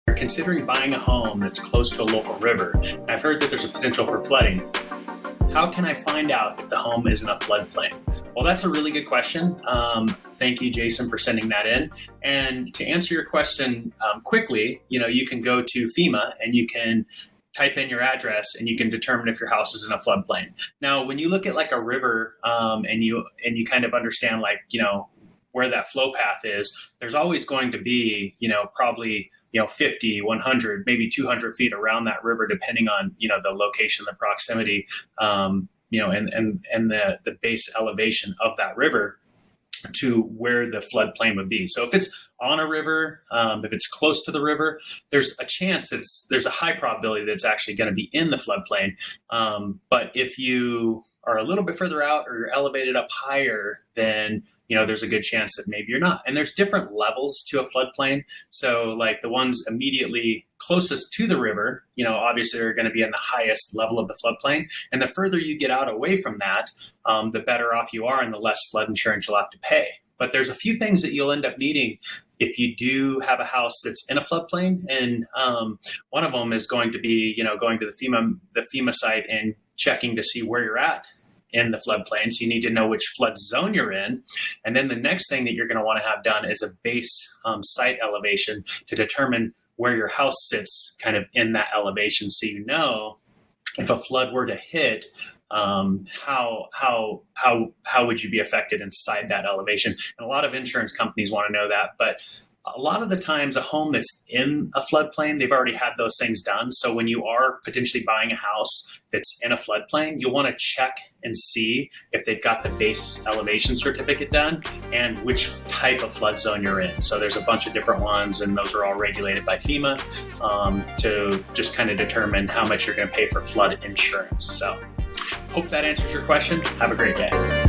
you're considering buying a home that's close to a local river, and I've heard that there's a potential for flooding. How can I find out if the home is in a floodplain? Well, that's a really good question. Thank you, Jason, for sending that in. And to answer your question quickly, you can go to FEMA and you can type in your address and you can determine if your house is in a floodplain. Now, when you look at like a river and you kind of understand where that flow path is, there's always going to be, probably 50, 100, maybe 200 feet around that river, depending on, the location, the proximity, and the base elevation of that river to where the floodplain would be. So if it's on a river, if it's close to the river, there's a chance that there's a high probability that it's actually going to be in the floodplain. But if you are a little bit further out or you're elevated up higher, then there's a good chance that maybe you're not. And there's different levels to a floodplain. So like the ones immediately closest to the river, obviously are going to be in the highest level of the floodplain. And the further you get out away from that, the better off you are and the less flood insurance you'll have to pay. But there's a few things that you'll end up needing if you do have a house that's in a floodplain. And one of them is going to be, going to the FEMA site and checking to see where you're at in the floodplain. So you need to know which flood zone you're in. And then the next thing that you're going to want to have done is a base site elevation to determine where your house sits kind of in that elevation. So if a flood were to hit, how would you be affected inside that elevation? And a lot of insurance companies want to know that, but a lot of the times a home that's in a floodplain, they've already had those things done. So when you are potentially buying a house that's in a floodplain, you'll want to check and see if they've got the base elevation certificate done and which type of flood zone you're in. So there's a bunch of different ones, and those are all regulated by FEMA to just kind of determine how much you're going to pay for flood insurance. So hope that answers your question. Have a great day.